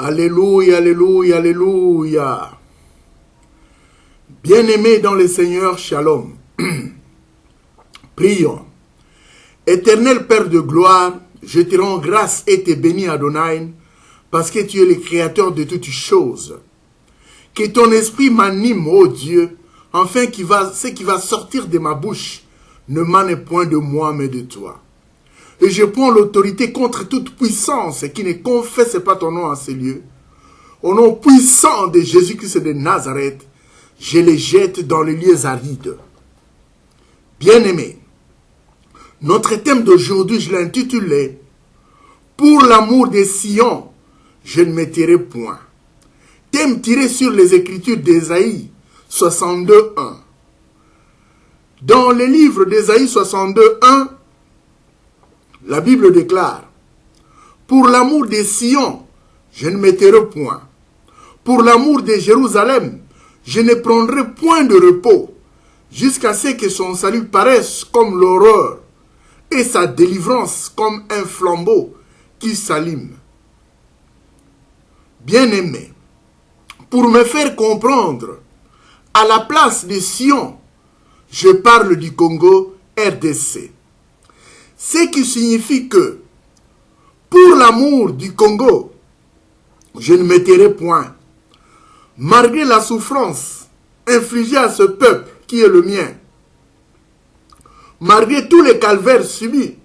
Alléluia, alléluia, alléluia. Bien-aimés dans le Seigneur, shalom. Prions. Éternel Père de gloire, je te rends grâce et te bénis Adonai, parce que tu es le créateur de toutes choses. Que ton esprit m'anime, ô Dieu, afin ce qui va sortir de ma bouche ne mane point de moi, mais de toi. Et je prends l'autorité contre toute puissance qui ne confesse pas ton nom en ces lieux. Au nom puissant de Jésus-Christ de Nazareth, je les jette dans les lieux arides. Bien-aimés, notre thème d'aujourd'hui, je l'ai intitulé « Pour l'amour de Sion, je ne me tairai point ». Thème tiré sur les Écritures d'Ésaïe 62:1. Dans le livre d'Ésaïe 62:1, la Bible déclare « Pour l'amour de Sion, je ne me tairai point. Pour l'amour de Jérusalem, je ne prendrai point de repos, jusqu'à ce que son salut paraisse comme l'aurore, et sa délivrance comme un flambeau qui s'allume. » Bien-aimés, pour me faire comprendre, à la place de Sion, je parle du Congo RDC. Ce qui signifie que, pour l'amour du Congo, je ne me tairai point. Malgré la souffrance infligée à ce peuple qui est le mien, malgré tous les calvaires subis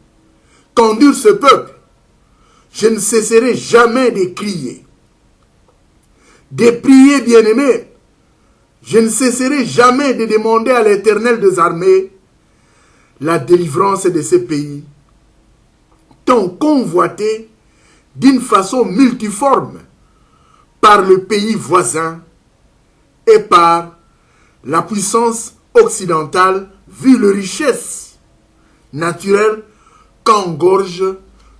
qu'endure ce peuple, je ne cesserai jamais de crier. De prier, bien-aimés, je ne cesserai jamais de demander à l'Éternel des armées la délivrance de ces pays, tant convoités d'une façon multiforme par le pays voisin et par la puissance occidentale, vu les richesses naturelles qu'engorge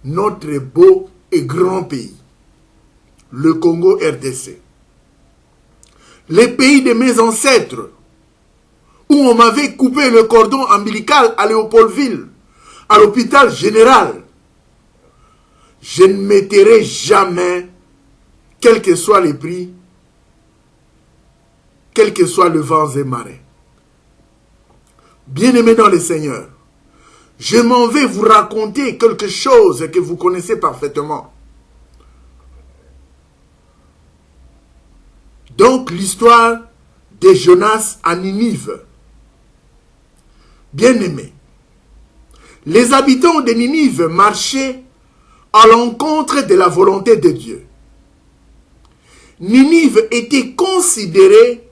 notre beau et grand pays, le Congo RDC. Les pays de mes ancêtres, où on m'avait coupé le cordon ombilical à Léopoldville, à l'hôpital général, je ne me tairai jamais, quels que soient les prix, quel que soit le vent et marée. Bien-aimés dans le Seigneur, je m'en vais vous raconter quelque chose que vous connaissez parfaitement. Donc, l'histoire de Jonas à Ninive. Bien-aimés, les habitants de Ninive marchaient à l'encontre de la volonté de Dieu. Ninive était considérée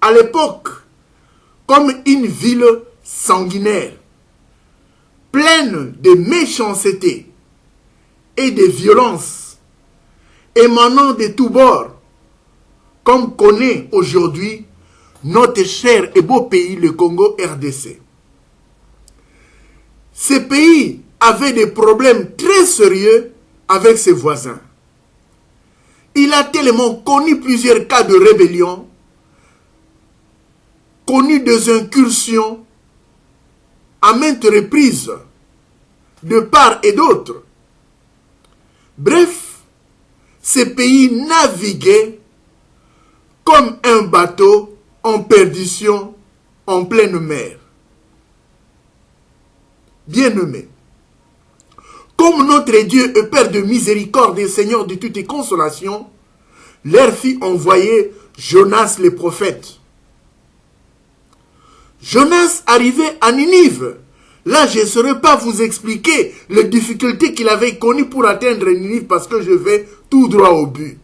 à l'époque comme une ville sanguinaire, pleine de méchanceté et de violence, émanant de tous bords, comme connaît aujourd'hui notre cher et beau pays, le Congo RDC. Ce pays avait des problèmes très sérieux avec ses voisins. Il a tellement connu plusieurs cas de rébellion, connu des incursions à maintes reprises, de part et d'autre. Bref, ce pays naviguait comme un bateau en perdition en pleine mer. Bien-aimés, comme notre Dieu est Père de miséricorde et Seigneur de toutes consolations, leur fit envoyer Jonas le prophète. Jonas arrivait à Ninive. Là, je ne saurais pas vous expliquer les difficultés qu'il avait connues pour atteindre Ninive parce que je vais tout droit au but.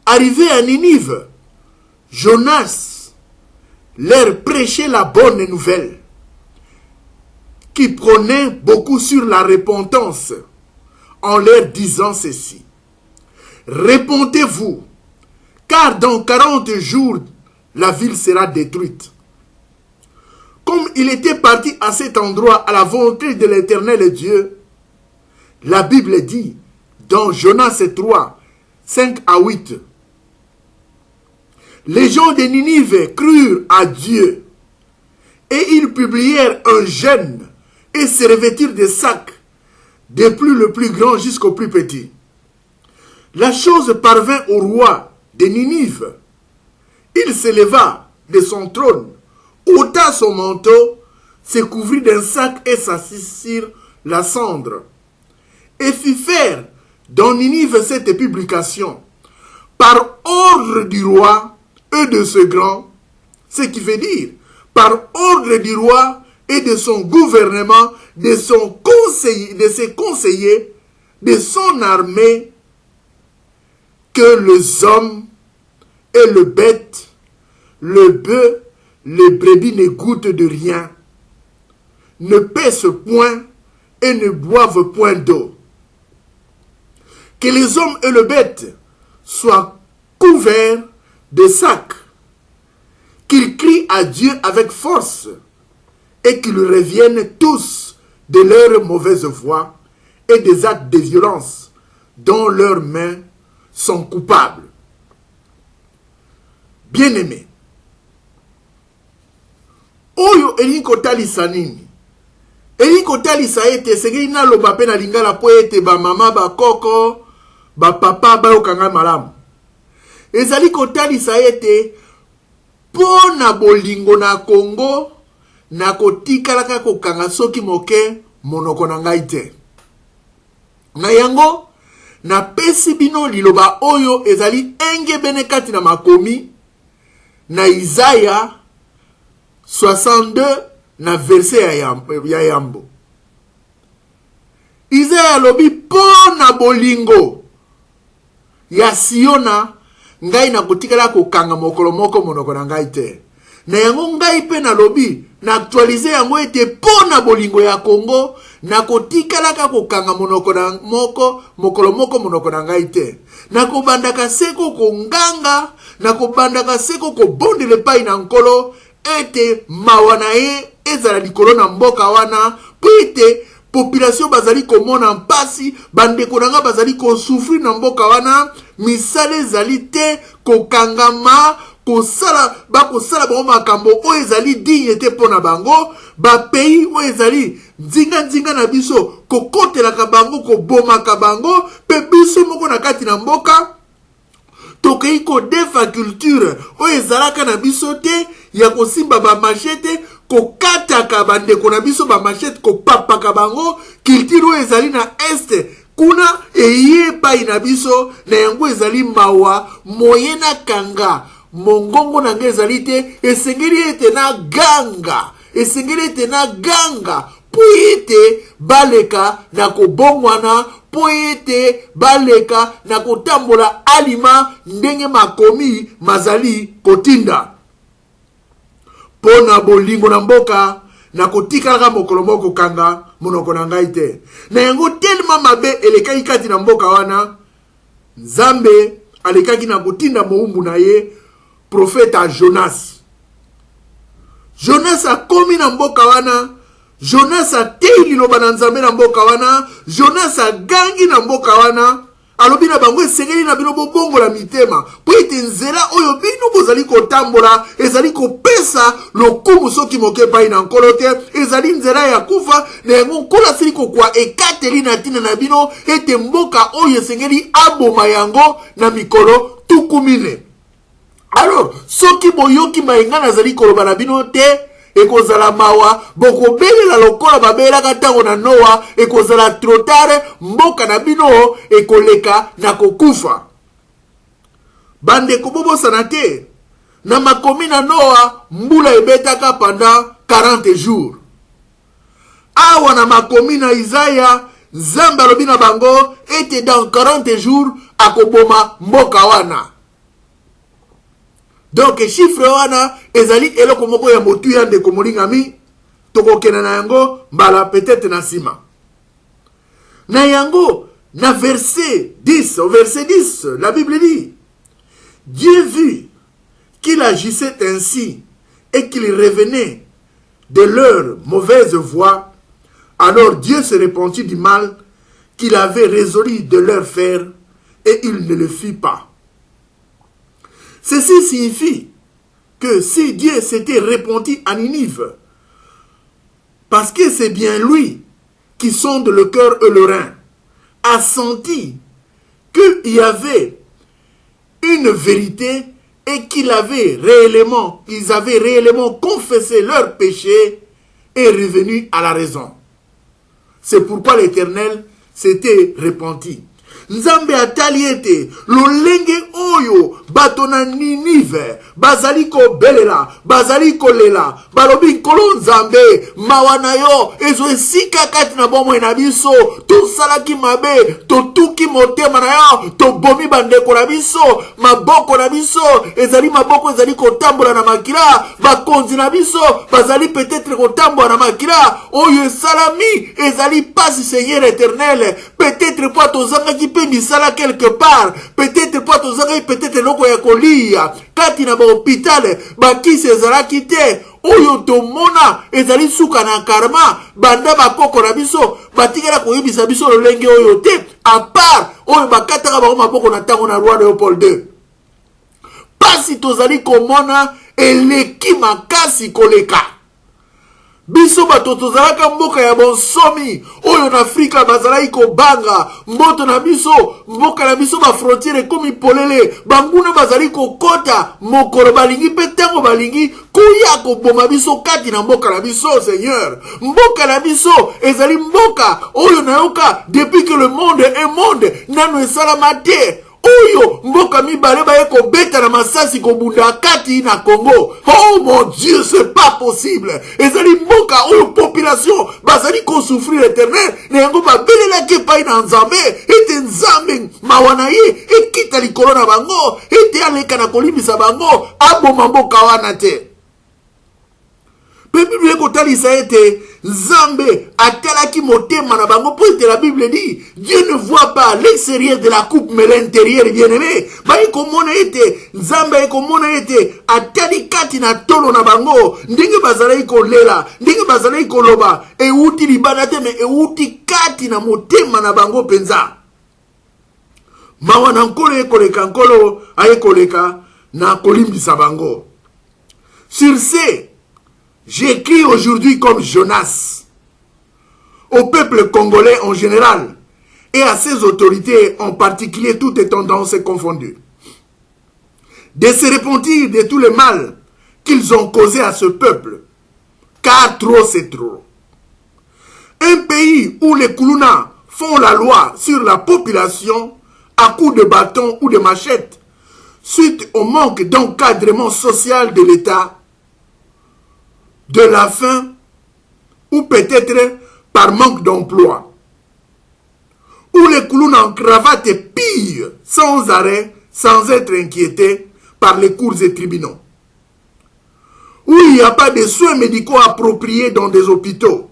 Arrivé à Ninive, Jonas leur prêchait la bonne nouvelle, qui prônait beaucoup sur la repentance, en leur disant ceci: répentez-vous, car dans 40 jours, la ville sera détruite. Comme il était parti à cet endroit à la volonté de l'Éternel Dieu, la Bible dit, dans Jonas 3, 5 à 8, les gens de Ninive crurent à Dieu, et ils publièrent un jeûne et se revêtirent des sacs, depuis le plus grand jusqu'au plus petit. la chose parvint au roi de Ninive. Il s'éleva de son trône, ôta son manteau, se couvrit d'un sac et s'assit sur la cendre, et fit faire dans Ninive cette publication, par ordre du roi et de ce grand, ce qui veut dire, par ordre du roi et de son gouvernement, de ses conseillers, de son armée, que les hommes et le bête, le bœuf, les brebis ne goûtent de rien, ne pèsent point et ne boivent point d'eau. Que les hommes et le bête soient couverts de sacs, qu'ils crient à Dieu avec force et qu'ils reviennent tous de leur mauvaise voie et des actes de violence dont leurs mains sont coupables. Bien-aimés, oyo elinko talisa nini? Elinko talisa ete sengeli naloba pe na lingala po ete ba mama ba koko ba papa ba okanga malamu. Ezali kotalisa ete po na bolingo na Congo na kotikalaka kokanga soki moke monoko na ngai te. Na yango na pesi bino liloba oyo ezali engebene kati na makomi na Isaya 62 na verset ya yambo. Isaya lobi po na bolingo ya Siona ngai na kotikala kokanga mokolo moko monoko na ngai te. Na yango ngai pe na lobi na actualize yango ete po na bolingo ya Congo na kotikala kokanga mokolo moko monoko na ngai te. Na kobandaka seko konganga, na kobandaka seko kobondele pai na nkolo ete mawana ye ezala likolo na mboka wana po ete population bazali komona mpasi, bandeko nanga bazali kosufri na mboka wana, misale ezali te kokangama, kosala bango makambo oyo ezali digne te mpo na bango, bapeyi oyo ezali nzinga na biso kokotelaka bango, kobomaka bango, pe biso moko na kati na mboka tokei kodefa culture oyo ezalaka na biso te ya kosimba ba machete, kokataka bandeko na biso ba machete, kopapaka bango. Culture oyo ezali na este kuna eye pai na biso, na yango ezali mawa moyena kanga mongongo na nge ezali te. Esengeli ete na ganga, esengeli ete na ganga po ete baleka na kobongwana, po ete baleka na kotambola alima ndenge makomi mazali kotinda. Po na bolingo na mboka na kotikalaka mokolo moko kanga monoko na ngai te. Na yango telema mabe elekaki kati na mboka wana, Nzambe alekaki na kotinda moumbu na ye profeta Jonas. Jonas akomi na mboka wana, Jonas atei liloba na Nzambe na mboka wana, Jonas agangi na mboka wana, alobi na bango esengeli na bino bobongola mitema po ete nzela oyo bino bozali kotambola ezali kopesa lokumu soki moke pai na nkolo te, ezali nzela ya kufa. Na yango nkolo asili kokwa ekateli na ntina na bino ete mboka oyo esengeli aboma yango na mikolo 14. Alors soki boyoki mayenga nazali koloba na bino te, ekozala mawa, bokobelela lokola babelaka tango na Noa, ekozala trotare, mboka na bino ekoleka na kokufa. Bandeko bobosana te, na makomi na Noa mbula ebetaka pendant 40 jours. Awa na makomi na Isaya Nzambe alobi na bango ete dans 40 jours akoboma mboka wana. Donc chiffre wana ezali eloko moko ya motu ya ndeko molingami, tokokena na yango mbala peut-être na sima. Na yango na verset 10, au verset 10, la Bible dit: Dieu vit qu'il agissait ainsi et qu'il revenait de leur mauvaise voie, alors Dieu se repentit du mal qu'il avait résolu de leur faire et il ne le fit pas. Ceci signifie que si Dieu s'était repenti à Ninive, parce que c'est bien lui qui sonde le cœur et le rein, a senti qu'il y avait une vérité et qu'ils avaient réellement confessé leur péché et revenu à la raison. C'est pourquoi l'Éternel s'était repenti. Nzambe atali ete lolenge oyo bato na Ninive bazali kobelela bazali kolela balobi nkolo Nzambe mawa na yo ezo esika kati na bomoi na biso tosalaki mabe totuki motema na yo tobomi bandeko na biso maboko na biso ezali maboko ezali kotambola na makila bakonzi na biso bazali peut-être kotambola na makila oyo esalami ezali pasi Seigneur éternel peut-être po tozangaki pe misala quelque part peut-être po tozangaki peut-être loko ya kolia kati na ba hôpital bakisi ezalaki te oyo tomona ezali suka na karma banda bakoko na biso batikela koyebisa biso lolenge oyo te à part oyo bakataka bango maboko na ntango na roi Léopold II pasi tozali komona eleki makasi koleka biso bato tozalaka mboka ya bonsomi oyo na Afrika bazalaki kobanga mboto na biso mboka na biso ba frontiere komi polele banguna bazali kokota mokolo balingi pe tango balingi kuya koboma biso kati na mboka na biso Seigneur mboka na biso ezali mboka oyo nayoka depuis que le monde est monde nano esalama te oyo mboka mibale baye kobeta na masasi kobunda kati na Congo. Oh mon Dieu, c'est pas possible. Ezali mboka oyo population bazali ko souffrir éternel na yango babelela ke pai na Nzambe ete Nzambe mawana ye ekita likolo na bango ete aleka na kolibisa bango aboma mboka wana te. Bible ekotalisa ete Nzambe atalaki motema na bango po ete la Bible dit Dieu ne voit pas l'extérieur de la coupe mais l'intérieur bien-aimé. Ba ekomona ete Nzambe ekomona ete atali kati na tolo na bango ndenge bazalaki kolela ndenge bazalaki koloba euti libana te me euti kati na motema na bango penza. Mawa na nkolo ekoleka nkolo ayekoleka na kolimbisa bango. Sur ce, j'écris aujourd'hui comme Jonas au peuple congolais en général et à ses autorités en particulier, toutes les tendances confondues, de se repentir de tout le mal qu'ils ont causé à ce peuple, car trop c'est trop. Un pays où les Koulouna font la loi sur la population à coups de bâton ou de machette, suite au manque d'encadrement social de l'État, de la faim ou peut-être par manque d'emploi, où les clowns en cravate pillent sans arrêt, sans être inquiétés par les cours et tribunaux, où il n'y a pas de soins médicaux appropriés dans des hôpitaux,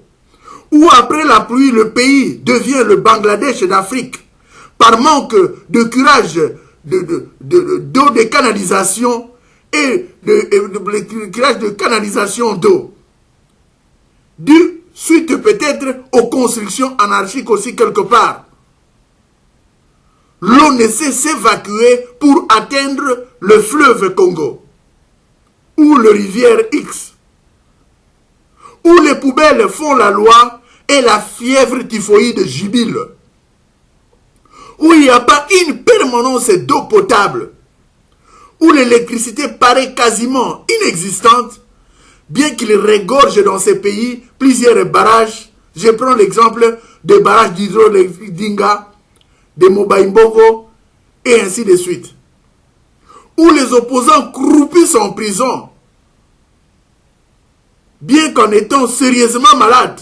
où après la pluie le pays devient le Bangladesh d'Afrique par manque de curage d'eau de canalisation et le curage de canalisation d'eau, dû suite peut-être aux constructions anarchiques aussi quelque part. L'eau ne sait s'évacuer pour atteindre le fleuve Congo ou le rivière X, où les poubelles font la loi et la fièvre typhoïde jubile, où il n'y a pas une permanence d'eau potable, où l'électricité paraît quasiment inexistante, bien qu'il regorge dans ces pays plusieurs barrages. Je prends l'exemple des barrages d'hydroélectrique d'Inga, de Mobaimbogo, et ainsi de suite. Où les opposants croupissent en prison, bien qu'en étant sérieusement malades.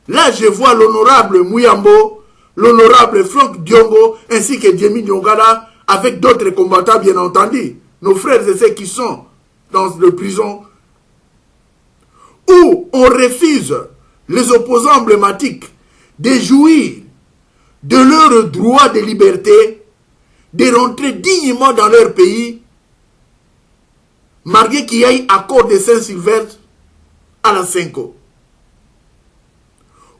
Là, je vois l'honorable Muyambo, l'honorable Franck Diongo, ainsi que Djemi Nyongala, avec d'autres combattants, bien entendu, nos frères et sœurs qui sont dans les prisons, où on refuse les opposants emblématiques de jouir de leur droit de liberté, de rentrer dignement dans leur pays, malgré qu'il y ait accord de Saint-Sylvestre à la Cinco.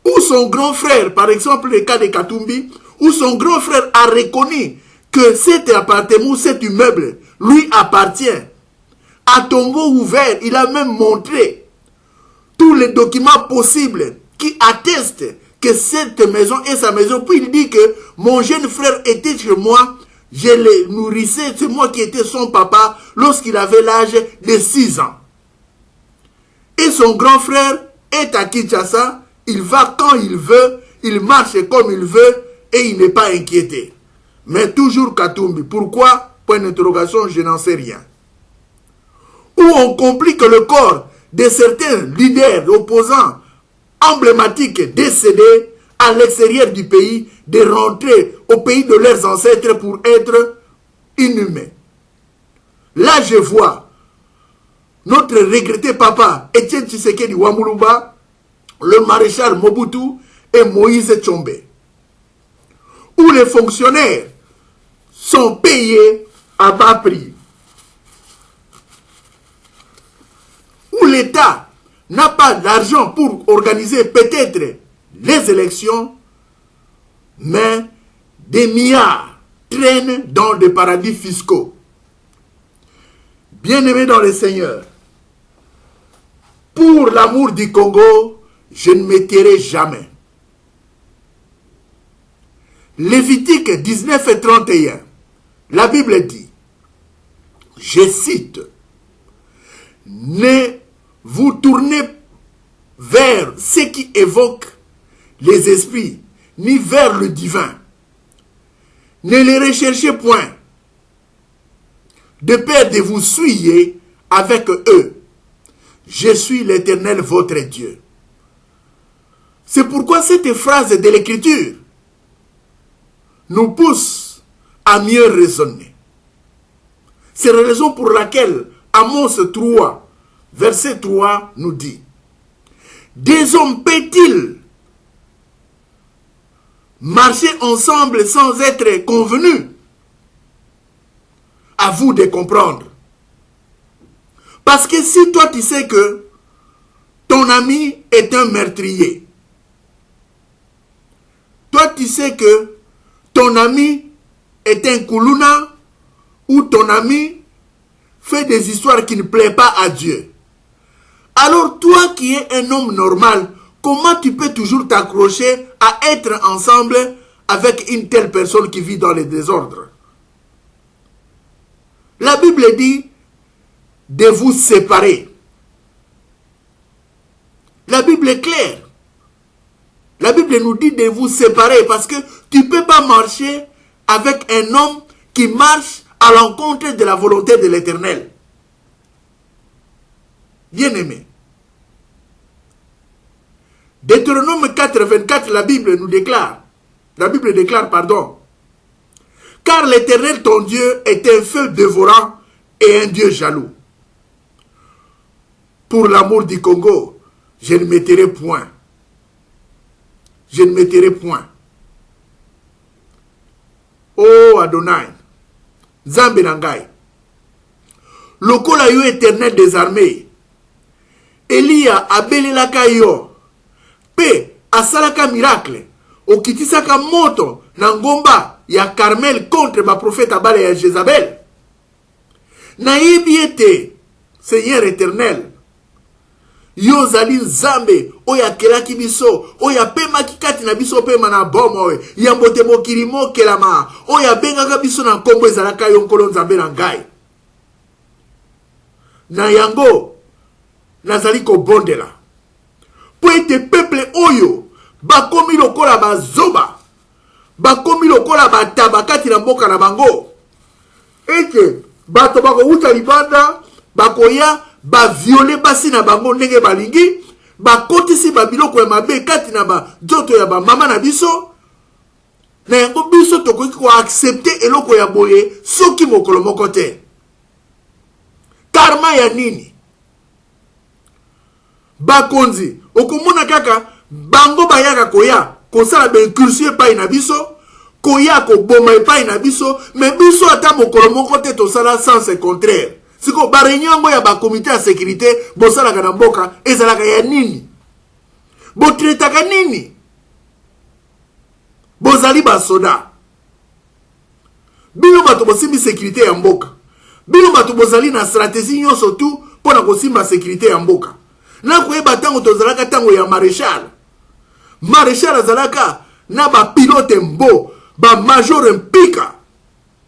Où son grand frère, par exemple le cas de Katumbi, où son grand frère a reconnu que cet appartement, cet immeuble, lui appartient. À tombeau ouvert, il a même montré tous les documents possibles qui attestent que cette maison est sa maison. Puis il dit que mon jeune frère était chez moi, je le nourrissais, c'est moi qui étais son papa lorsqu'il avait l'âge de 6 ans. Et son grand frère est à Kinshasa, il va quand il veut, il marche comme il veut et il n'est pas inquiété. Mais toujours Katumbi. Pourquoi? Point d'interrogation, je n'en sais rien. Où on complique le corps de certains leaders opposants emblématiques décédés à l'extérieur du pays, de rentrer au pays de leurs ancêtres pour être inhumés. Là, je vois notre regretté papa, Etienne Tshisekedi Wamuluba, le maréchal Mobutu et Moïse Tshombe, où les fonctionnaires sont payés à bas prix, où l'État n'a pas d'argent pour organiser peut-être les élections, mais des milliards traînent dans des paradis fiscaux. Bien-aimés dans le Seigneur, pour l'amour du Congo, je ne me tairai jamais. Lévitique 19 et 31, la Bible dit, je cite, « Ne vous tournez vers ce qui évoque les esprits, ni vers le divin. Ne les recherchez point, de peur de vous souiller avec eux. Je suis l'Éternel votre Dieu. » C'est pourquoi cette phrase de l'Écriture nous pousse à mieux raisonner. C'est la raison pour laquelle Amos 3, verset 3 nous dit, « Des hommes peut-ils marcher ensemble sans être convenus? À vous de comprendre. Parce que si toi tu sais que ton ami est un meurtrier, toi tu sais que ton ami est un koulouna, ou ton ami fait des histoires qui ne plaisent pas à Dieu, alors toi qui es un homme normal, comment tu peux toujours t'accrocher à être ensemble avec une telle personne qui vit dans le désordre? La Bible dit de vous séparer. La Bible est claire. La Bible nous dit de vous séparer parce que tu ne peux pas marcher avec un homme qui marche à l'encontre de la volonté de l'Éternel. Bien-aimé. Deutéronome 4, 24, la Bible déclare, pardon. Car l'Éternel, ton Dieu, est un feu dévorant et un Dieu jaloux. Pour l'amour du Congo, je ne me tairai point. Je ne me tairai point. Oh Adonai, Nzambe Nangai, lokola yo Éternel des armées, Elia abelelaka yo, pe asalaka miracle, okitisaka moto na ngomba ya Carmel contre ma prophète Abale ya Jézabel. Nayebi ete, Seigneur éternel, yo zali Nzambe oyo akelaki biso, oyo apemaki kati na biso pema na bomo, ya mbote mokili mokelama, oyo abengaka biso na nkombo ezalaka yo nkolo Nzambe na ngai. Na yango nazali kobondela po ete peuple oyo bakomi lokola bazoba, bakomi lokola bataba kati na mboka na bango, ete bato bakouta libanda bakoya baviole basi na bango ndenge balingi, bakotisi babiloko ya mabe kati na bajoto ya bamama na biso, na yango biso tokoki koaccepte eloko ya boye soki mokolo moko te. Karma ya nini? Bakonzi okomona kaka bango bayaka koya kosala b'incursion epai na biso, koya koboma epai na biso, me biso ata mokolo moko te tosala sens contraire. Siko ba réunion ngo ya ba comité ya sécurité bosalaka na mboka ezalaka ya nini? Botretaka nini? Bozali ba soda. Bino bato bosimbi sécurité ya mboka. Bino bato bozali na stratégie nyonso tu pona kosimba sécurité ya mboka. Na koyeba tango tozalaka tango ya maréchal. maréchal azalaka na ba pilote mbo ba major mpika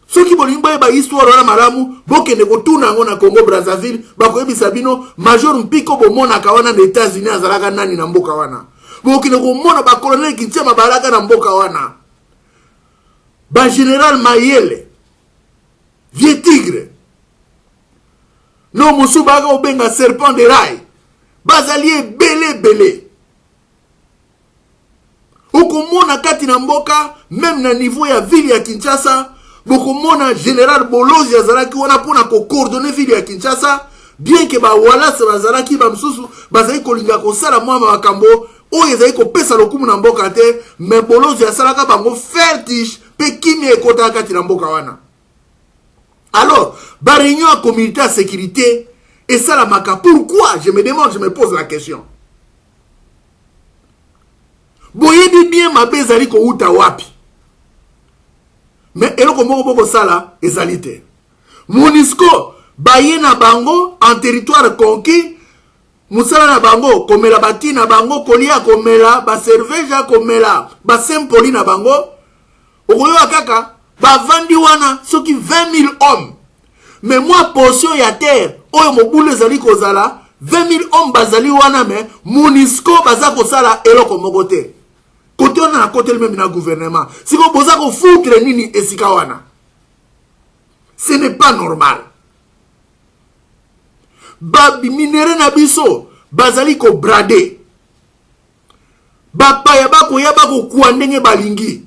soki bolimba ba histoire wana malamu bokende kotuna yango na Congo Brazzaville bakoyebisa bino major mpiko bomonaka wana na États-Unis azalaka nani na mboka wana bokende komona ba colonel Kintiama balaka na mboka wana ba général Mayele Vieux Tigre no musu baka obenga serpent de rail bazali belé okomona kati na mboka même na niveau ya ville ya Kinshasa bokomona général Bolozi azalaki wana pona ko coordonner ville ya Kinshasa bien que ba Wallace bazalaki ba msusu bazali kolinga kosala mwa makambo oyo ezali kopesa lokumu na mboka te mais Bolozi asalaka bango fertiche pe kimi ekota kati na mboka wana. Alors ba réunion à communauté à sécurité et ça la maka pourquoi je me demande, je me pose la question. Boyebi bien mabe ezali ko uta wapi mais eloko moko boko sala ezali te. MONUSCO baye na bango en territoire conquis musala na bango komela bati na bango kolia komela ba cerveja komela ba sempoli na bango okoyo kaka bavandi wana soki 20 000 hommes mais moi portion ya terre oyo mobulu ezali kozala 20 000 hommes bazali wana mais MONUSCO baza kosala eloko moko te. Côté on a côté même na gouvernement. Si vous posez qu'on foutre nini esikawana. Ce n'est pas normal. Babi minere na biso bazali ko brade. Ba paya ba ko yaba ko kuandenge balingi.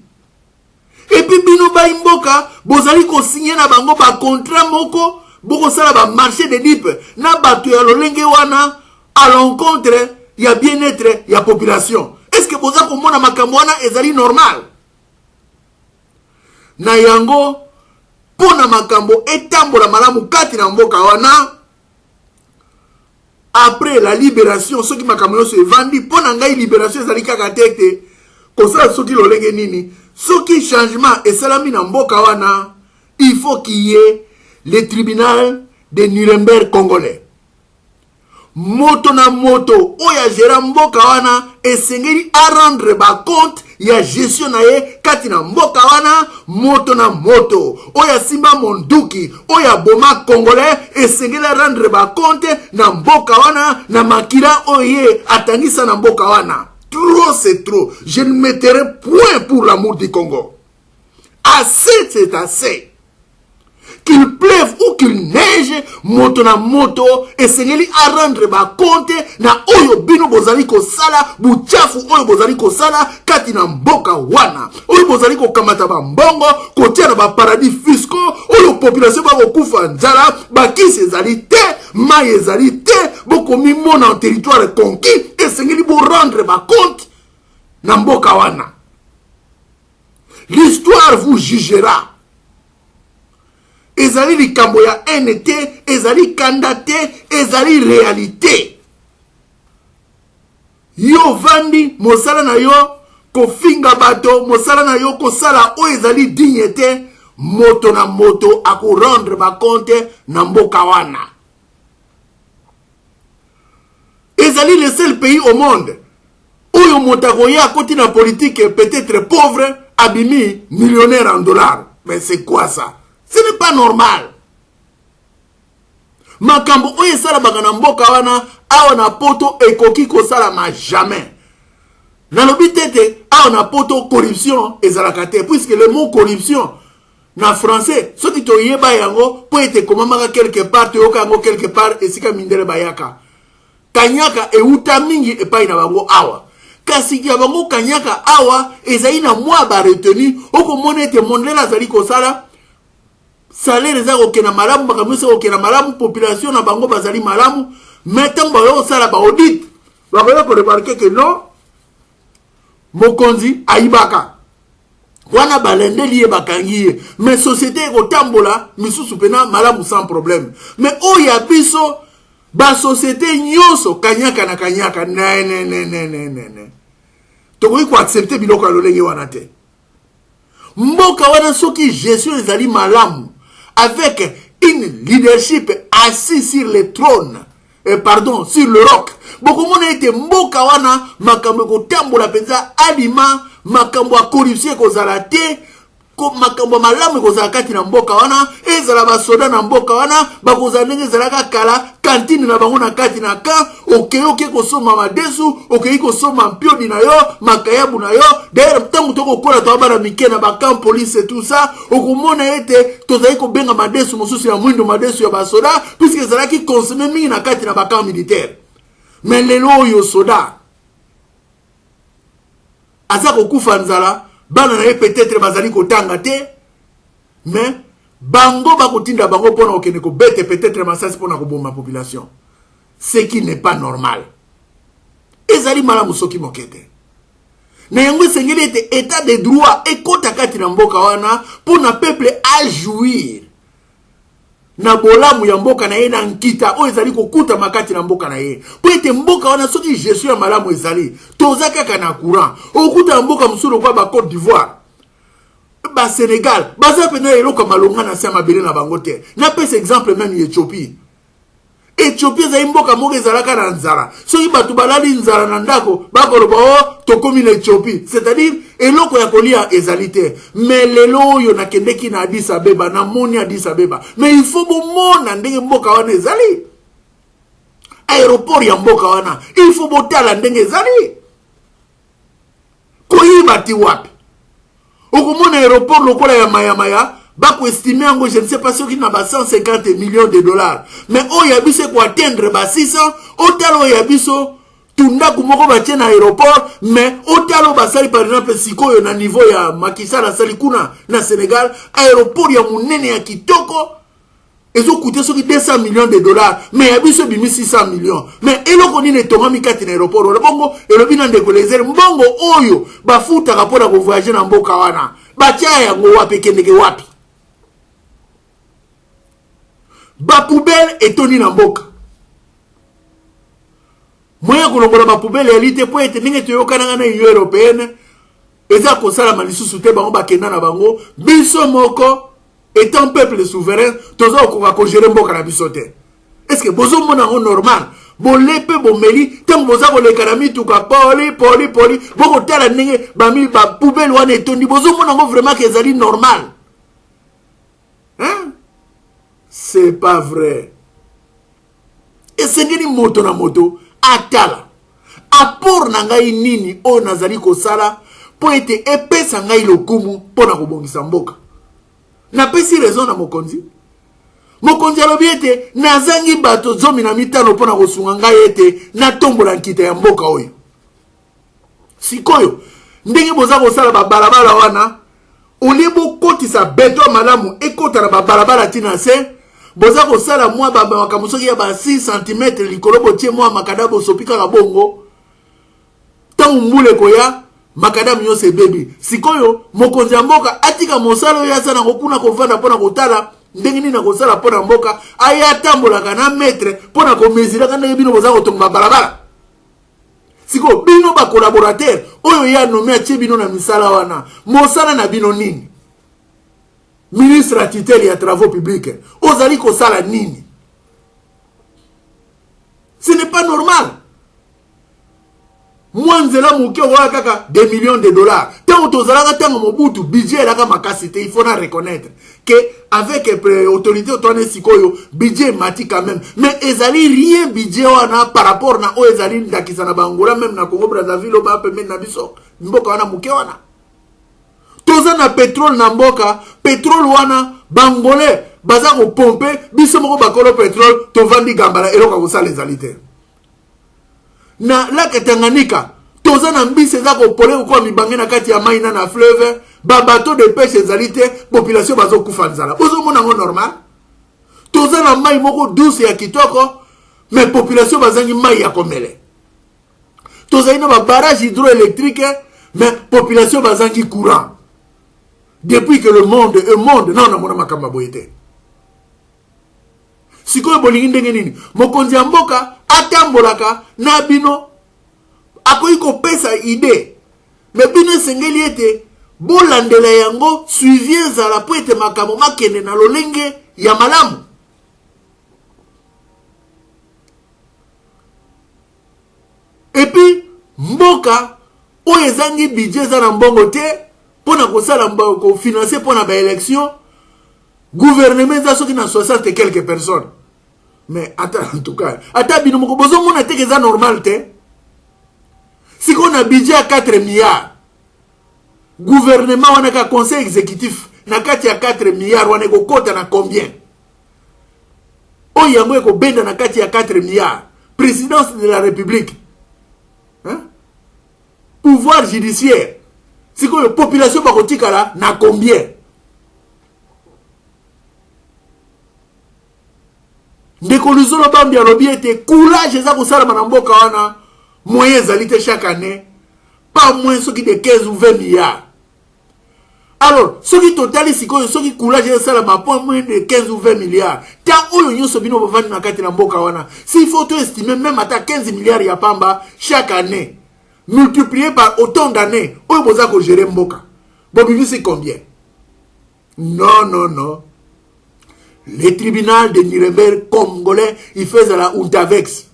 Et puis bino ba imboka bozali ko signer na bango ba contrat moko boko sala ba marché de dip na batu ya lolenge wana à l'encontre ya bien-être ya population. Est-ce que boza komona makambo wana ezali normal? Na yango pona makambo etambola malamu kati na mboka wana après la libération soki makambo nyonso evandi pona ngai libération ezali kaka tete kosala soki lolenge nini soki changement esalami na mboka wana il faut qu'il y ait le tribunal de Nuremberg congolais. Moto na moto oya gera mboka wana esengeli a rendre ba compte ya gestion na ye kati na mboka wana moto na moto oya simba monduki oya boma congolais esengeli a rendre ba compte na mboka wana na makila oye atangisa na mboka wana. Trop c'est trop. Je ne mettrai point pour l'amour du Congo. Assez c'est assez. Qu'il pleuve ou qu'il neige, moto na moto, esengeli a rendre ba compte na oyo bino bozali ko sala, buchafu oyo bozali ko sala, kati na mboka wana. Oyo bozali ko kamata ba mbongo, kotia na ba paradis fiscaux, oyo population ba kokufa nzala, ba kisi ezali te, mai ezali te, boko mimona en territoire conquis, esengeli bo rendre ba compte na mboka wana. L'histoire vous jugera. Ezali likambo ya NT, ezali kandate, ezali réalité. Yo vandi, mosala na yo, kofinga bato, mosala na yo, kosala o ezali dignité, moto na moto, ako rendre ba compte na mboka wana. Ezali le seul pays au monde, où yo motako ya koti na politique peut-être pauvre, abimi millionnaire en dollars. Mais c'est quoi ça? Ce n'est pas normal. Makambo oye sala bagana mboka wana awa na poto ekoki ko sala ma jamais. Na lobi tete awa na poto corruption ezalaka te puisque le mot corruption na français soki to yeba yango po ete komamaka quelque part to yoka yango quelque part esika mindele bayaka. Kanyaka euta mingi epai na bango awa. Kasi ya bango kanyaka awa ezali na mwa ba retenu oko monete mondela zali ko sala salaire za okena malamu bakamisa okena malamu population na bango bazali malamu mettons ba yo sala ba audit ba ko remarquer que non mokonzi aibaka wana balende lié bakangi mais société ko tambola misusu pena malamu sans problème mais oya biso ba société nyoso kanyaka na kanyaka ne to ko accepter biloko lolenge wana te mboka wana soki gestion ezali malamu avec une leadership assis sur le trône pardon, sur le roc. Beaucoup mona ete mboka wana makambo kotambola penza alima makambo a corruption kozala te ko makambo malamu kozala kati na mboka wana ezala basoda na mboka wana bakozala ndenge ezalaka kala kantine na bango na kati na ka oke kosoma madesu oke kosoma mpiodi na yo makayabu na yo d'ailleurs ntango tokokola toabana mike na bakamp police et tout ça okomona ete tozali kobenga madesu mosusu ya mwindo madesu ya basoda puisque ezalaki consomme mingi na kati na bakamp militaire. Mais lelo oyo soda aza kokufa nzala bana na ye peut-être bazali kotanga te mais bango bakotinda bango pona okende ko bete peut-être masasi pona koboma population, ce qui n'est pas normal. Ezali malamu soki mokete na yango esengeli ete état de droit ekota kati na mboka wana pona peuple a jouir na bolamu ya mboka na ye na nkita o ezali kokuta makati na mboka na ye po ete mboka wana soki gestion ya malamu ezali toza kaka na courant okuta mboka msulu kwa ba Côte d'Ivoire ba Sénégal baza pena eloko malonga na sia mabele na bango te. Na pesa exemple même Ethiopie. Ethiopie ezali mboka moko ezalaka na nzala soki bato balali nzala na ndako bakoloba o tokomi na Ethiopie, c'est-à-dire eloko ya kolia ezali te. Mais lelo oyo nakendeki na Addis Abeba na moni Addis Abeba mais il faut bomona ndenge mboka wana ezali aéroport ya mboka wana il faut botala ndenge ezali koyiba ti wapi okomona aéroport lokola ya mayamaya bako estimé yango je ne sais pas ce qui n'a pas 150 millions de dollars mais oyo biso ko atteindre ba 600 otalo oyo biso tunda kumoko batie na aéroport mais otalo basali par exemple sikoyo na niveau ya Macky Sall asali kuna na Sénégal aéroport ya munene ya kitoko ezo coûter soki 200 millions de dollars mais ya biso bimi 600 millions mais eloko nini etongami kati na aéroport wala bongo elobi na ndeko lezer mbongo oyo bafutaka mpona ko voyager na mboka wana batia yango wapi kendeke wapi ba poubelle etoni na mboka moya kolongola ba poubelle ya lite po ete ndenge toyokana na Union européenne eza kosala malisusu te bango bakenda na bango biso moko étant peuple souverain toza okoka kogere mboka na biso te. Est-ce que bozo mona ngo normal bolepe bomeli tango boza koleka na mituka poli boko tala ndenge bami ba poubelle wana etondi bozo mona ngo vraiment que ezali normal hein? C'est pas vrai. Et c'est ngeni moto na moto atala apport na ngai nini o nazali kosala po ete epesa ngai lokumu pona kobongisa mboka. Na pesi raison na mokonzi alobi ete nazangi bato 15 pona kosunga ngai ete na tombola nkita ya mboka oyo sikoyo ndenge boza kosala babalabala wana olibo kotisa beto malamu ekota na babalabala tina se boza kosala mwa makambo soki ya ba 6 cm likolo botie mwa makada bosopika ka bongo tangu mbule koya makadamu nyose baby sikoyo mokonzi ya mboka atika mosala oyo asana kokuna kovanda pona kotala ndenge nini na kosala pona mboka aya tambolaka na metre pona komezira kana bino boza kotonga balabala siko bino ba collaborateur oyo ya nommé atie bino na misala wana mosala na bino nini ministre à tutelle ya travaux publics ozali kosala nini? Ce n'est pas normal. Mwanzela muke okola kaka 2 millions de dollars. Tango tozalaka tango mobutu budget elaka makasi te, il faut na reconnaître que avec autorité otone sikoyo budget mati quand même. Mais ezali rien budget wana par rapport na o ezali ndakisa na bangola même na Congo Brazzaville ba pe men na biso. Mboka wana muke wana. Toza na pétrole na mboka, pétrole wana bangolais baza ko pomper biso moko bakolo pétrole to vandi gambala eloka ko sala ezali te. Na lake Tanganyika toza na mbisi za ko pole ko mibange na kati ya mai na fleuve ba bateau de pêche ezali te population bazo kufa nzala. Bozo mona ngo normal. Toza na mai moko douce ya kitoko mais population bazangi mai ya komele. Toza ina ba barrage hydroélectrique mais population bazangi courant. Depuis que le monde non na mona makamba boyete. Sikoyo bolingi ndenge nini mokonzi ya mboka atambolaka na bino akoyi kopesa idée mais bino esengeli ete bolandela yango suivi ezala po ete makambo makende na lolenge ya malamu. Et puis mboka o ezangi budget za na mbongo te pona ko sala mboko financer pona ba élection gouvernement za soki na 60 et quelques personnes. Mais attends, en tout cas, attends, bino moko bozo mona te que ça normal te. Si qu'on a budget à 4 milliards, gouvernement on a qu'un conseil exécutif na kati ya 4 milliards on a ko kota na combien? O yango ko benda na kati ya 4 milliards, présidence de la République. Hein? Pouvoir judiciaire. Si qu'on a population bakotika là na combien? Ndeko luzolo bambi alobi ete courage eza kosala na mboka wana moyen ezali chaque année pas moins soki de 15 ou 20 milliards. Alors soki totali sikoyo soki courage ezala pas moins de 15 ou 20 milliards. Tant oyo nyonso bino bavandi na kati na mboka wana, s'il faut to estimer même à 15 milliards ya pamba chaque année multiplié par autant d'années oyo boza ko gérer mboka. Bobibi c'est combien? Non non non. Le tribunal de Nuremberg congolais, il faisait la Untavex.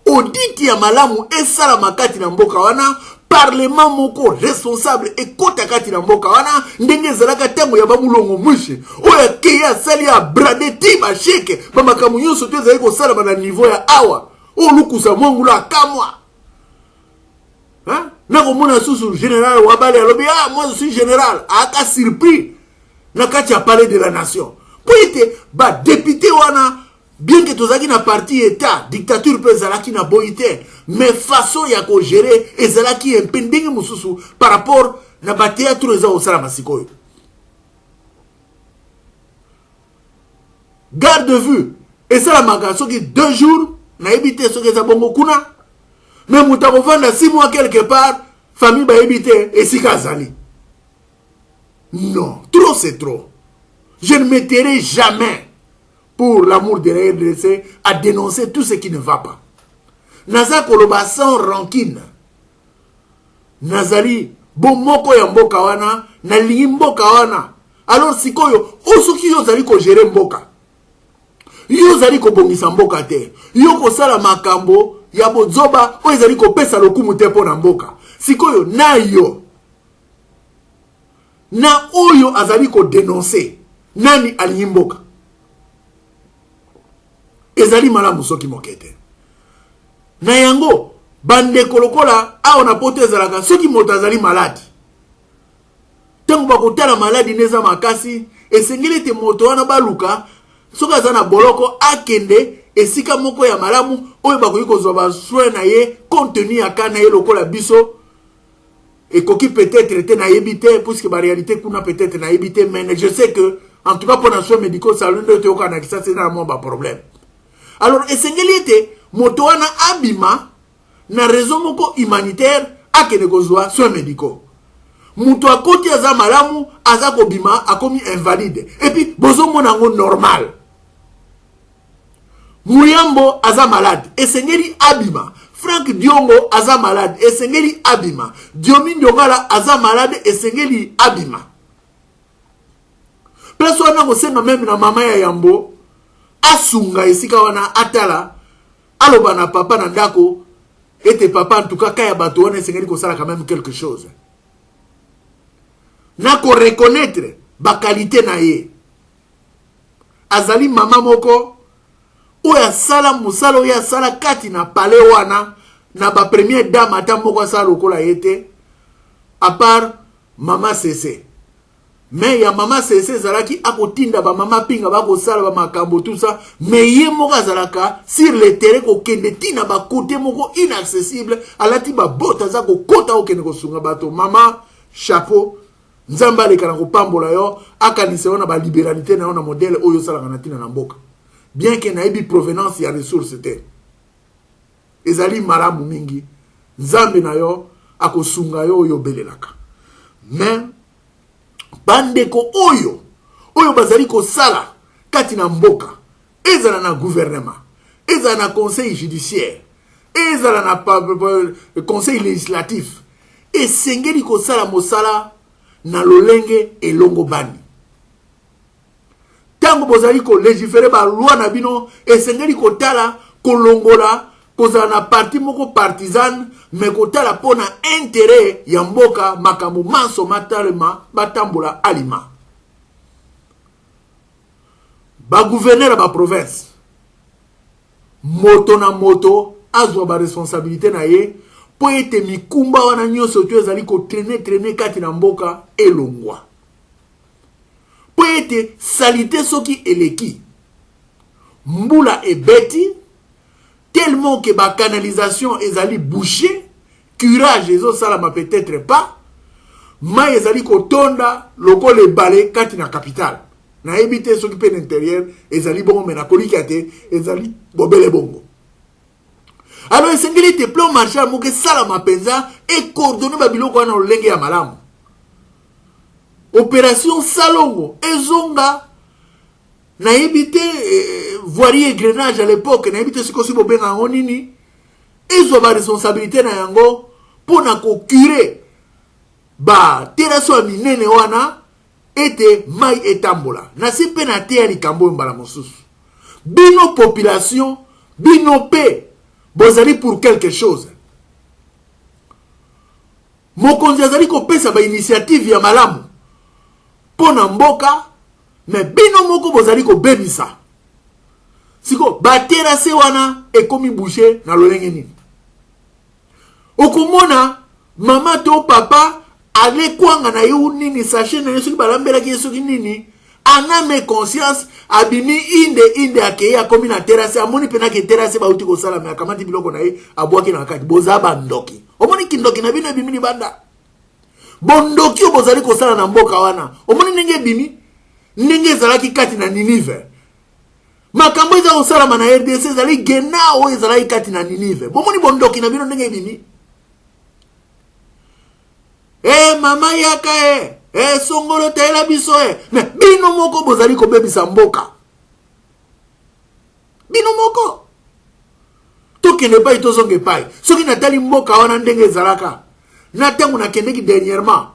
Audit ya malamu esala makati na mboka wana, parlement moko responsable et kota kati na mboka wana, ndenge zalaka tango ya bamulongo mwishi. Oya keya sali ya brade tiba sheke, bamakamu nyonso te zali ko sala na niveau ya awa. O lukusa mongula akamwa. Hein? Nako mona susu général Wabale alobi, ah moi je suis général, aka surpris. Nakati ya palais de la nation. Pour être ba député wana bien que tozaki na parti état dictature pe zalaki na boité mais façon ya ko gérer ezalaki impendingi mususu par rapport na ba théâtre eza osala masikoyo. Garde vue et ça la maka soki 2 jours na ebité soki za bongo kuna mais mutako vanda 6 mois quelque part famille ba ebité et sika zali. Non, trop c'est trop. Je ne m'étairai jamais, pour l'amour de la RDC, à dénoncer tout ce qui ne va pas. Naza koloba sans rancune. Nazali, bomoko ya mboka wana, na lingi mboka wana. Alors sikoyo, osoki yo zali ko gérer mboka. Yo zali ko bongisa mboka te. Yo ko sala makambo, ya bozoba, o zali ko pesa lokumu te po na mboka. Sikoyo, na yo. Na oyo azali ko dénoncer. Nani alimboka ezali malamu soki mokete na yango bande kolokola a on a poté zalaka soki moto azali malade tango bakotala maladi neza makasi esengeli te moto wana baluka soki azana boloko akende esika moko ya malamu oyo bakoki kozwa ba soin na ye contenu ya kana ye lokola biso et koki peut-être te na yebite puisque ba réalité kuna peut-être na yebite mais je sais que en tout cas pour les soins médicaux ça ne te aucun ça c'est un problème. Alors esengeli ete moto wana abima na raison moko humanitaire akene kozwa soins médicaux. Muto akoti aza malamu aza kobima akomi invalide et puis bozo mona ngo normal. Muyambo aza malade esengeli abima. Frank Diongo aza malade esengeli abima. Diomi Ndongala aza malade esengeli abima. Place wana kosenga même na mama ya Yambo asunga esika wana atala aloba na papa na ndako ete papa en tout cas kaya bato wana esengeli kosala quand même quelque chose. Na ko reconnaître ba qualité na ye. Azali mama moko oya sala musalo ya sala kati na pale wana na ba première dame ata moko sala lokola yete à part mama Cessé. Mais ya mama Cessé zalaki akotinda ba mama pinga bako sala ba makambo tout ça mais ye moko zalaka sur le terrain ko kende tina ba côté moko inaccessible alati ba bota za ko kota o kende ko sunga bato mama chapeau nzamba le kana ko pambola yo akanise ona ba libéralité na ona modèle oyo sala kana tina na mboka bien que na ebi provenance ya ressources te ezali maramu mingi nzambe na yo akosunga yo oyo belelaka mais bandeko oyo bazali ko sala kati na mboka ezala na gouvernement ezala na conseil judiciaire ezala na conseil législatif esengeli ko sala mosala na lolenge elongo bani tango bozali ko légiférer ba loi na bino esengeli ko tala kolongola kozala na parti moko partisan mais kotala pona intérêt ya mboka makambo manso matalema batambola alima. Ba gouverneur ba province moto na moto azwa ba responsabilité na ye po ete mikumba wana nyonso to ezali ko traîner kati na mboka elongwa. Po ete salite soki eleki mbula ebeti tellement que ba canalisation ezali bouché, curage ezo salama peut-être pas, ma ezali kotonda loko le balé kati na capitale. Na ebité soki pe l'intérieur ezali bongo mena kolikate ezali bobele bongo. Alors esengeli te plan marshal moke salama penza et coordonner ba biloko wana lolenge ya malamu. Opération Salongo ezonga na ebité voirie grenage à l'époque na ebité sikosi bobenga ngonini ezo ba responsabilité na yango pona ko curer ba teraso ya minene wana ete mai etambola na si pe na te ya likambo mbala mosusu bino population bino pe bozali pour quelque chose mokonzi azali kopesa ba initiative ya malamu pona mboka mais bino moko bozali ko bebisa siko batera se wana ekomi boucher na lolenge nini okomona mama to papa ale kwanga na yu nini sachet na yesu balambela ki yesu nini aname conscience abimi inde akeya komi na terrasse amoni pena ke terrasse ba uti ko sala me akamati biloko na ye abwaki na kati bozaba ndoki omoni kindoki na bino bimi ni banda bondoki obozali ko sala na mboka wana omoni nenge bimi nenge zalaki kati na Ninive makambo eza kosalama na RDC ezali genao ezalaki kati na Ninive bomoni bondoki na bino nenge bimi mama yaka songolo taela biso mais bino moko bozali ko bebisa mboka bino moko tokende pai tozonge pai soki natali mboka wana ndenge ezalaka na tango nakendeki dernièrement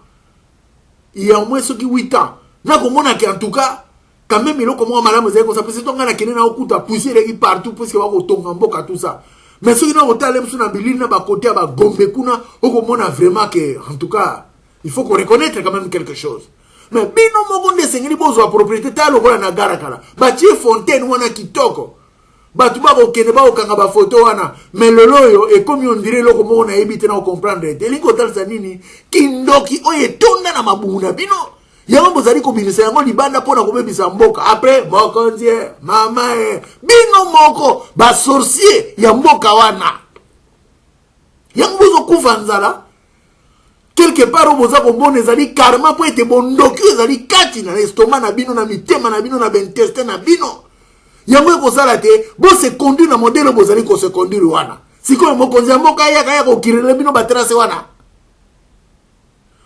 il y a au moins soki 8 ans na komona ki en tout cas quand même iloko mwa malamu ezali kosa pesi tonga na kende na okuta poussière eki partout puisque wako tonga mboka tout ça mais soki na otala msu na bilili na bakote ya bagombe kuna okomona vraiment que en tout cas il faut qu'on reconnaître quand même quelque chose mais bino moko nde sengeli bozwa propriété ta lokola na garakala batie fontaine wana kitoko batu bakokende bakokanga bafoto wana mais lelo oyo ekomi ondire eloko moko nayebi te na ocomprendre ete elingi kotalisa nini kindoki oyo etonda na mabumu na bino yango bozali kobimisa yango libanda mpona kobebisa mboka après mokonzi mama bino moko basorcier ya mboka wana yango bozokufa nzala quelque part où boza komona ezali karma po ete bondoki ezali kati na estoma na bino na mitema na bino na bentestin na bino yango ekozala te bose conduire na modele bozali kose conduire wana sikoyo mokonzi ya mboka ayaka ya kokirele bino baterase wana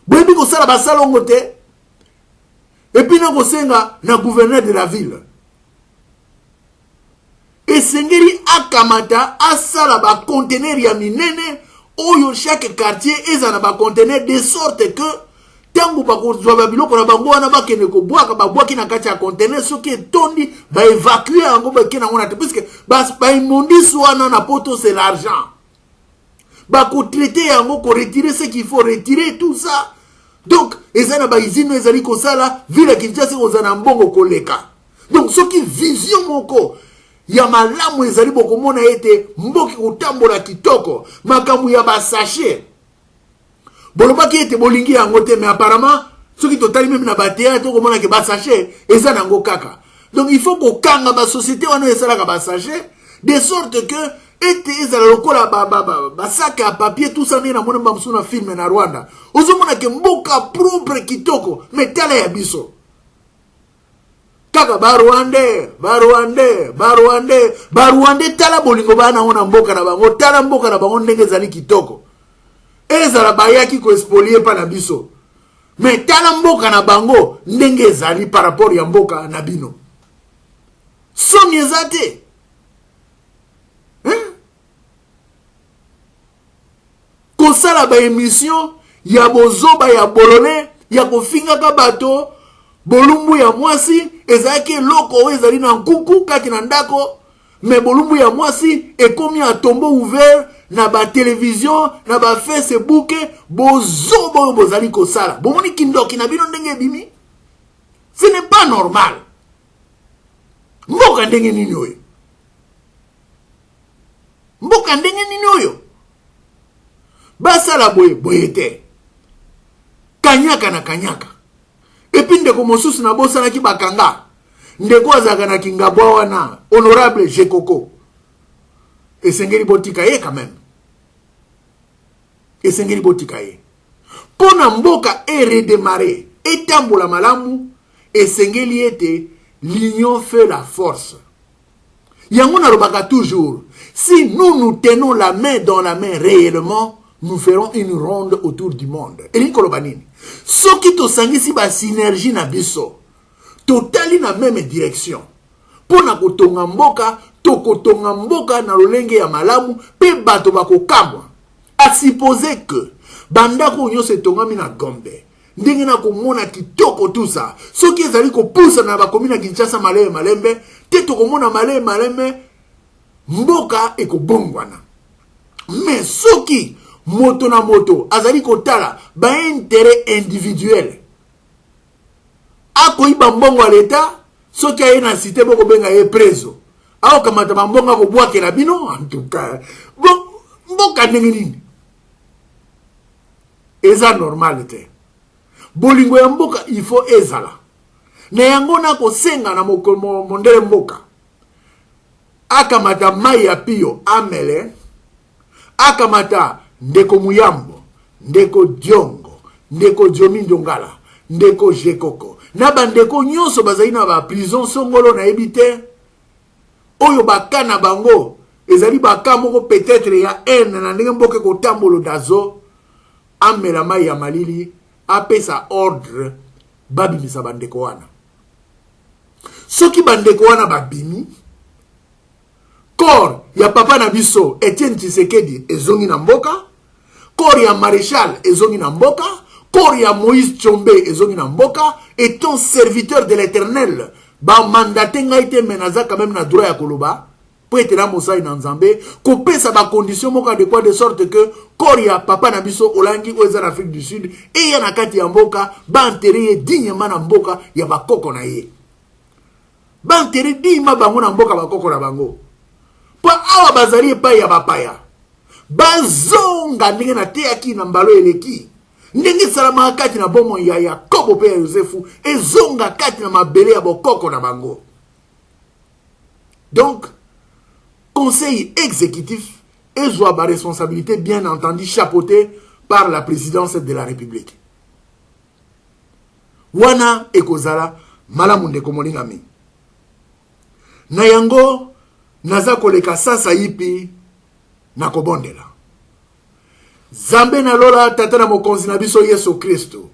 boyebi kosala basalongo te epuis na kosenga na gouverneur de la ville esengeli akamata asala bacontener ya minene oyo chaque quartier ezana ba conteneur de sorte que tango bakozwa ba biloko na bango wana bakende ko bwaka babwaki na kati ya conteneur soki etondi ba évacuer yango bakena ngona te puisque ba immondice wana na poto c'est l'argent ba ko traiter yango ko retirer ce qu'il faut retirer tout ça donc ezana ba usine ezali ko sala ville Kinshasa ozana mbongo koleka donc soki vision moko ya malamu ezali bokomona ete mboki kotambola kitoko makambu ya basachet bolobaki ete bolingi yango te mais apparemment soki totali même na batea tokomona ke basachet eza nango kaka donc il faut kokanga basociété wana esalaka basachet de sorte que ete ezala lokola basaka ya papier tout ça ndenge namoni bamosusu na filme na Rwanda ozomona ke mboka propre kitoko mais tala ya biso kaka Barwande tala bolingo bana ona mboka na bango tala mboka na bango ndenge ezali kitoko ezala bayaki ko expolier pa na biso mais tala mboka na bango ndenge ezali par rapport ya mboka na bino soni ezate kosala ba émission ya bozoba ya bolone ya kofingaka bato bolumbu ya mwasi ezaki loko ezali na nkuku kati na ndako Mais bolumbu ya mwasi ekomi a tombeau ouvert na ba télévision, na ba Facebook, bozo boyo bozali kosala. Bomoni kindoki na bino ndenge bimi. Ce n'est pas normal. Mboka ndenge nini oyo? Mboka ndenge nini oyo? Basala boye boye te. Kanyaka na kanyaka. Epi ndeko mosusu na bosala ki bakanga. Ndeko azaka na kingabwa wana honorable Jekoko. Esengeli botika ye quand même. Esengeli botika ye. Pona mboka redémarrer, etambola malamu, esengeli ete l'union fait la force. Yango na robaka toujours, si nous tenons la main dans la main réellement, nous ferons une ronde autour du monde. Eli koloba nini? Soki to sangisi ba synergie na biso, totali na même direction. Pona kotonga mboka, to kotonga mboka na lolenge ya malamu, pe bato bakokamwa. A supposer que bandako nyose tongami na Gombe, ndenge na komona kitoko tout ça. Soki ezali ko pousa na bakomi na Kinshasa maleme malembe, te to komona maleme malembe, mboka ekobongwana. Mais soki moto na moto azali kotala ba intérêt individuel, akoyiba mbongo ya leta, soki aye na cité boko benga ye preso, ao kamata mbongo ko bwakela bino, en tout cas mboka ndenge nini? Eza normal te. Bolingo ya mboka il faut ezala. Na yango na kosenga na mondele mboka. Akamata mai ya pio amele, akamata ndeko Muyambo, ndeko Diongo, ndeko Diomi Ndongala, ndeko Jekoko. Na bandeko nyonso bazali na ba prison songolo na ebite. Oyo bakana bango ezali baka moko peut-être ya haine na ndenge mboka ko tambolo dazo. Amela mai ya malili apesa ordre babimisa bandeko wana. Soki bandeko wana babimi, corps ya papa na biso Etienne Tshisekedi ezongi na mboka, corps ya Maréchal ezongi na mboka, corps ya Moïse Tshombe ezongi na mboka, étant serviteur de l'Éternel, ba mandaté ngai te menaza quand même na droit ya koloba. Pour être là, Moussa in Nzambé, couper sa condition adéquate de sorte que Korea, papa Nabiso, Olangi, ou en Afrique du Sud, et y a nakati ya mboka, ba enterrer dignement na mboka, ya ba koko na ye. Ba enterrer dignement bango na mboka ba koko na bango. Pa awa bazari pa ya ba paya. Ba zonga ndenge na te aki na mbalo eleki. Ndenge salama kati na bomo ya Yakobo pe ya Yosefu, e zonga kati na mabele ya bokoko na bango. Donc, conseil exécutif et joua ma responsabilité bien entendu chapeauté par la présidence de la République. Wana ekozala malamunde komolingami. Nayango naza koleka sasa yipi na kobondela. Zambe na lola tata na mokonzi na biso Yesu Kristo.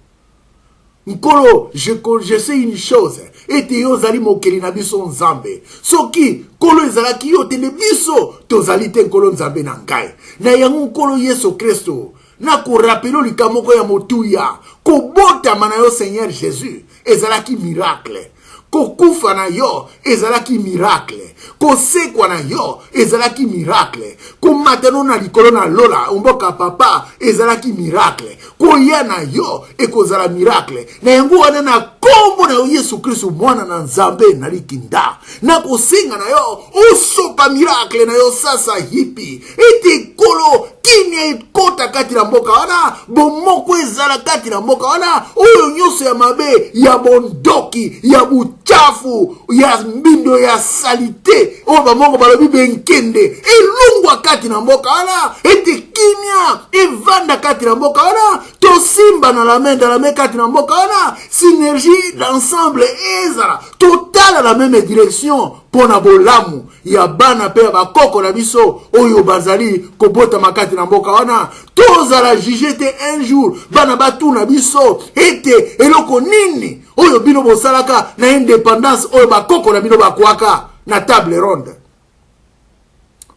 Nkolo, je sais une chose. Ete yo zali mokeli na biso nzambe. Soki, kolo ezalaki yo tele biso, tozali te nkolo nzambe na ngai. Na yango nkolo Yesu Kristo. Na korapelo likamoko ya motuya. Kobotama na yo Seigneur Jésus. Ezalaki miracle. Kokufa na yo, ezalaki miracle. Kosekwa na yo, ezalaki miracle. Komatano na likolo na lola, umboka papa, ezalaki miracle. Koya na yo, ekozala miracle. Na yango wana na kombo na yo Yesu Kristo mwana na nzambe na likinda. Na kosinga na yo, usopa miracle na yo sasa hipi. Ete kolo, kimia ekota kati na mboka wana, bomoko ezala kati na mboka wana, oyo nyuso ya mabe, ya bondoki, ya buchafu, ya mbindo ya salite, oyo bamongo balobi benkende, elungwa kati na mboka wana, ete kimia, evanda kati na mboka wana, tosimba na la main kati na mboka wana, synergie d'ensemble ezala, total la même direction, pona bolamu, ya bana pe ya bakoko na biso, oyo bazali, kobota makati na mboka wana, tozala juge te un jour, bana batu na biso, ete, eloko nini, oyo bino bosalaka, na indépendance, oyo bakoko na bino bakwaka, na table ronde.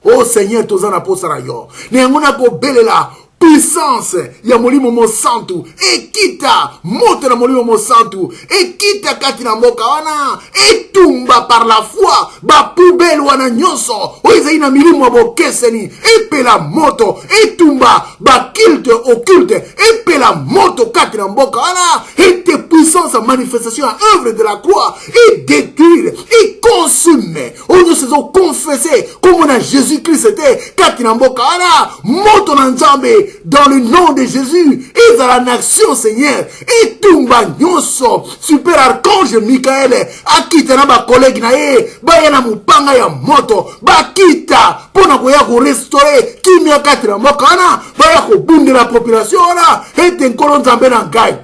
Oh Seigneur, tozana posala yo, ne yangona ko belela, puissance ya molimo mosantu ekita moto na molimo mosantu ekita kati na mboka wana etumba par la foi ba poubelle wana nyonso oyo ezali na milimo ya bokeseni epela moto etumba ba culte occulte epela moto kati na mboka wana ete puissance ya manifestation ya œuvre de la croix et détruire et consumer oyo nyonso ezo confesse comme na Jésus Christ ete kati na mboka wana moto na Nzambe dans le nom de Jésus, et dans la nation, Seigneur, et tumba nyonso, super archange Michael, akita na ba collègue na ye, ba yana mupanga ya moto, ba kita, pona ko ya ko restaurer, kimia kati na mokana, ba ya ko bunde la population na, et nkolo Nzambe na ngai.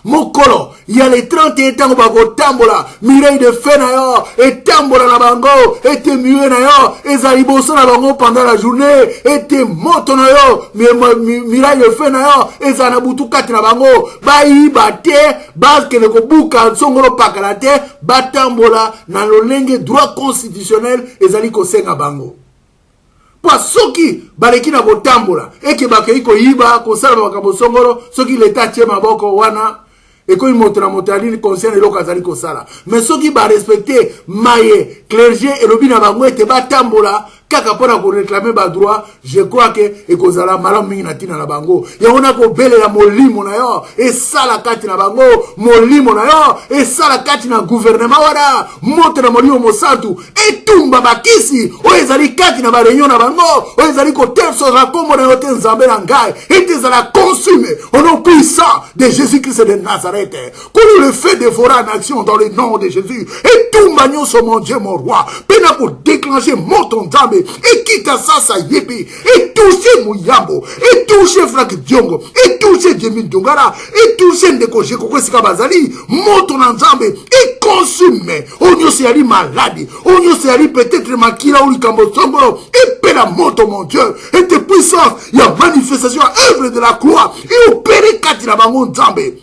Mokolo, il y a les 31 ans bako tambola, mireille de feu na yo, et tambola na bango, et te mué na yo, et zaliboso na bango pendant la journée, et te moto na yo, mireille de feu na yo, et zanabutu kati na bango, ba yi bate, ba kene ko buka, songolo pakala te, ba tambola, na lolenge droit constitutionnel, et zali ko senga bango. Kwa soki baleki na kotambola eke bakei ko yiba ko sala makambo songolo soki leta tie maboko wana eko imotera motali concerne eloko azali ko sala mais soki ba respecter maye clergé et lobina bango ete batambola kaka pona ko réclamer ba droit je crois que ekozala malamu mingi na tina na bango yona ko belela molimo na yo e sala kati na bango molimo na yo e sala kati na gouvernement wala moto na molimo mosantu etumba bakisi o ezali kati na ba réunion na bango o ezali ko terso za kombo na yote Nzambe na ngai ete ezala consume au nom puissant de Jésus-Christ de Nazareth que le feu dévora en action dans le nom de Jésus etumba nyonso mon Dieu mon roi pena ko déclencher moto Nzambe et quitte ça yebi et toucher Muyambo et toucher Frank Diongo et toucher Jimmy Dongara et toucher Ndeko Jeko Sika Bazali moto na Nzambe et consume onyo se ali malade onyo se ali peut-être makila ou likambo songolo et pela moto mon Dieu et te puissance il y a manifestation œuvre de la croix et opérer kati na bango Nzambe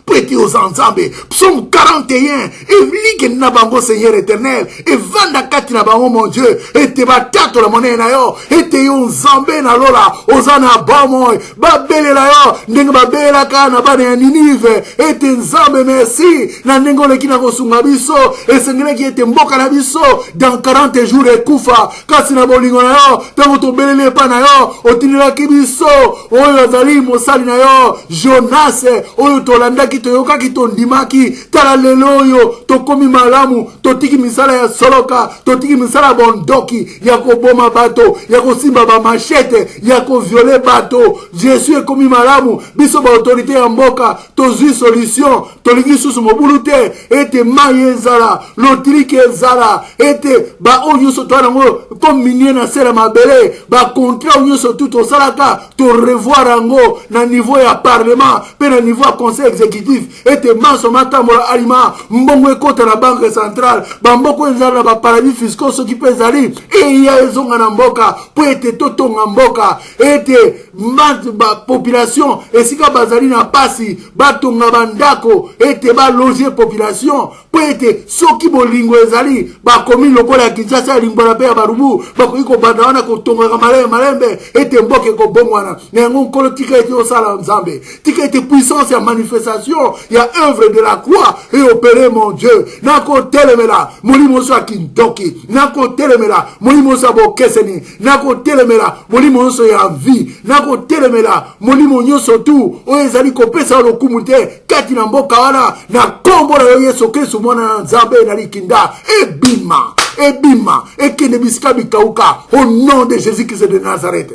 prêtez aux Nzambe. Psaume 41. Et ligue nabango Seigneur éternel. Et vanda kati nabango mon Dieu. Et te batato la monnaie na yo. Et te yon Nzambe na lola. Ozana bamoy. Babele la yo. Ndenge babele la ka na bane ya Ninive. Et te Nzambe merci. Na nengo leki na kosunga biso. Et sengele ki ete mboka na biso. Dans 40 jours et kufa. Kasi na bolingo na yo. Tango to belele pa na yo. Otinila ki biso. Oyo azali mosali na yo. Jonas. Oyo tolandaki toyoka ki tondimaki tala lelo yo tokomi malamu totiki misala ya soloka totiki misala bondoki ya koboma bato ya kosimba ba machete ya ko violer bato Jésus ekomi malamu biso ba autorité ya mboka tozui solution tolingi susu mobulu te ete maye ezala lotrike ezala ete ba oyo so twana ngo comme minier na sera mabele ba contrat oyo so tout osalaka to revoir ango na niveau ya parlement pe na niveau ya conseil exécutif ete maso matambola alima mbongo ekota na banque centrale bamboko ezala na ba paradis fiscaux soki pe ezali e ya ezonga na mboka po ete totonga mboka ete ba population esika bazali na pasi batonga bandako ete ba loger population po ete soki bolingo ezali bakomi lokola ya Kinshasa ya lingbola pe ya barubu bakoki kobanda wana kotonga malembe ete mboka ekobongwana na yango nkolo tika ete osala Nzambe tika ete puissance ya manifestation ya œuvre de la croix et opérer mon Dieu nako telemela molimo so akindoki nako telemela molimo so bokeseni nako telemela molimo so ya vie nako telemela molimo nyoso tu o ezali kopesa lokumu te kati na mboka wana na kombo na Yesu Kristo mwana Nzambe na likinda ebima ekende bisika bikauka au nom de Jésus-Christ de Nazareth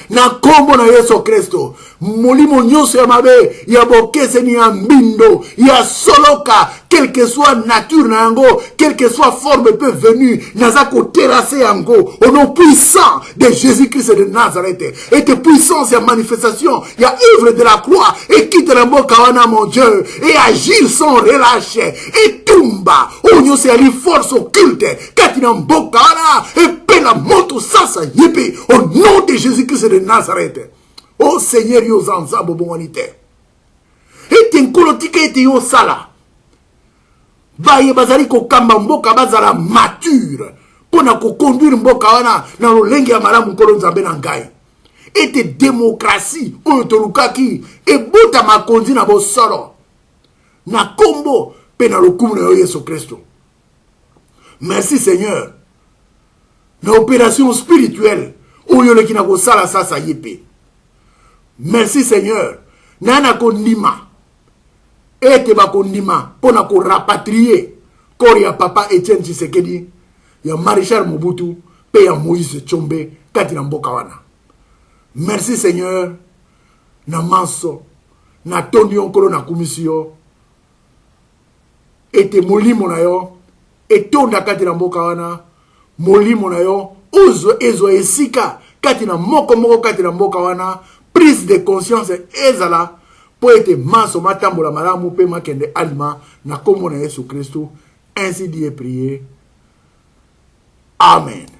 na kombo na Yesu Kristo molimo nyonso ya mabe ya bokeseni ya mbindo ya soloka quelle que soit nature na yango quelle que soit forme peut venue naza ko terrasser yango au nom puissant de Jésus-Christ de Nazareth et de puissance ya manifestation ya œuvre de la croix et quitte la mboka wana mon Dieu et agir sans relâche et tumba onyo se ali force occulte katina mboka wana et pela moto sasa yepe au nom de Jésus-Christ de Nazareth. Oh Seigneur, yo zanza bobonite. Et nkolo tika ete yo sala. Baye bazali ko kamba mboka bazala mature. Pona ko conduire mboka wana na lolenge ya malamu nkolo Nzambe na ngai. ete démocratie oyo tolukaki ebota makonzi na bosolo na kombo pe na lokumu na yo Yesu Kristo. Merci Seigneur na opération spirituelle oyo leki na kosala sasa yepe. Merci Seigneur na kondima ete bakondima pona ko rapatrier kori ya papa Etienne Tshisekedi ya Maréchal Mobutu pe ya Moïse Tshombe kati na mboka wana. Merci Seigneur na manso na tondi onkolo na kumisio ete molimo na yo etonda kati na mboka wana, molimo na yo ezo esika kati na moko kati na mboka wana, prise de conscience ezala po ete manso matambola malamu pe makende alima na kombo na Yesu Kristo. Ainsi dit et prié. Amen.